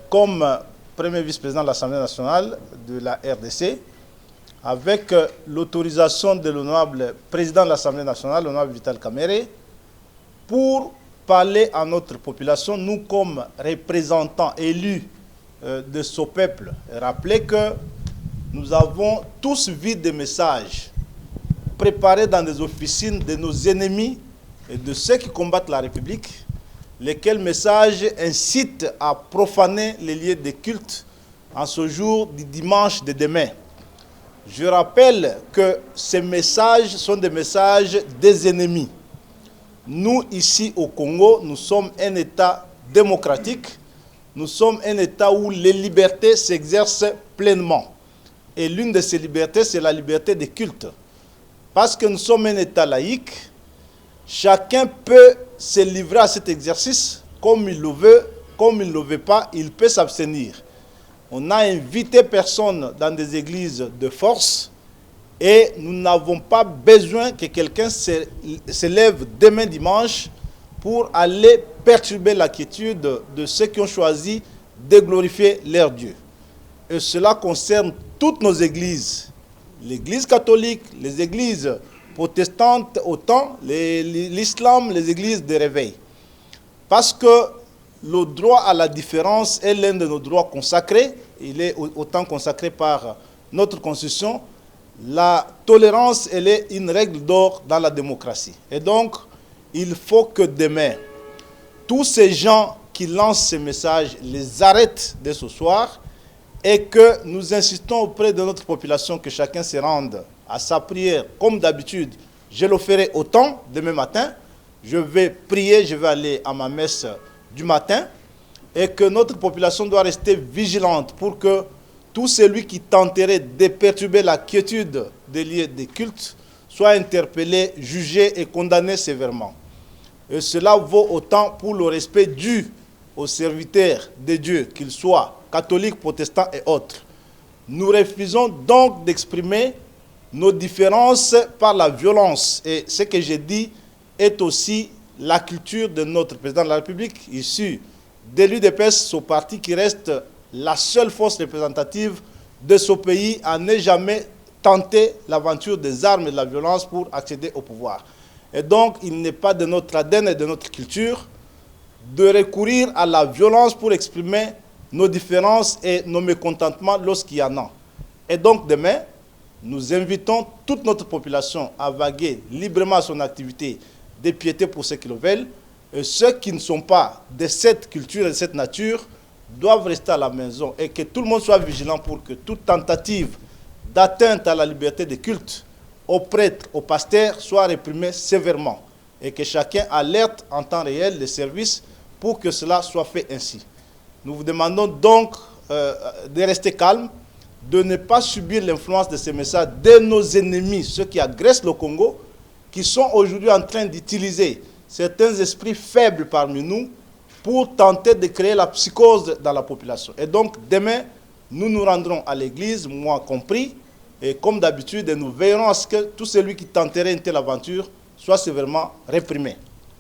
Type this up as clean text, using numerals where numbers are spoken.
comme premier vice-président de l'Assemblée nationale de la RDC, avec l'autorisation de l'honorable président de l'Assemblée nationale, l'honorable Vital Kamerhe, pour parler à notre population, nous comme représentants élus de ce peuple, et rappeler que nous avons tous vu des messages préparés dans des officines de nos ennemis et de ceux qui combattent la République, lesquels messages incitent à profaner les lieux de culte en ce jour du dimanche de demain. Je rappelle que ces messages sont des messages des ennemis. Nous, ici au Congo, nous sommes un État démocratique. Nous sommes un État où les libertés s'exercent pleinement. Et l'une de ces libertés, c'est la liberté de culte. Parce que nous sommes un État laïque, chacun peut se livrer à cet exercice comme il le veut, comme il ne le veut pas, il peut s'abstenir. On n'a invité personne dans des églises de force et nous n'avons pas besoin que quelqu'un se lève demain dimanche pour aller perturber la quiétude de ceux qui ont choisi de glorifier leur Dieu. Et cela concerne toutes nos églises, l'église catholique, les églises protestantes autant, l'islam, les églises de réveil. Parce que le droit à la différence est l'un de nos droits consacrés. Il est autant consacré par notre Constitution. La tolérance, elle est une règle d'or dans la démocratie. Et donc, il faut que demain, tous ces gens qui lancent ces messages les arrêtent dès ce soir et que nous insistons auprès de notre population que chacun se rende à sa prière comme d'habitude. Je le ferai autant demain matin. Je vais prier, je vais aller à ma messe du matin et que notre population doit rester vigilante pour que tout celui qui tenterait de perturber la quiétude des lieux de culte soit interpellé, jugé et condamné sévèrement. Et cela vaut autant pour le respect dû aux serviteurs de Dieu, qu'ils soient catholiques, protestants et autres. Nous refusons donc d'exprimer nos différences par la violence. Et ce que j'ai dit est aussi la culture de notre président de la République, issu de l'UDPS, ce parti qui reste la seule force représentative de ce pays à ne jamais tenter l'aventure des armes et de la violence pour accéder au pouvoir. Et donc, il n'est pas de notre ADN et de notre culture de recourir à la violence pour exprimer nos différences et nos mécontentements lorsqu'il y en a. Et donc, demain, nous invitons toute notre population à vaguer librement à son activité de piété pour ceux qui le veulent. Et ceux qui ne sont pas de cette culture et de cette nature doivent rester à la maison et que tout le monde soit vigilant pour que toute tentative d'atteinte à la liberté de culte aux prêtres, aux pasteurs soit réprimée sévèrement et que chacun alerte en temps réel les services pour que cela soit fait ainsi. Nous vous demandons donc de rester calme, de ne pas subir l'influence de ces messages de nos ennemis, ceux qui agressent le Congo, qui sont aujourd'hui en train d'utiliser certains esprits faibles parmi nous pour tenter de créer la psychose dans la population. Et donc, demain, nous nous rendrons à l'église, moi compris, et comme d'habitude, nous veillerons à ce que tout celui qui tenterait une telle aventure soit sévèrement réprimé.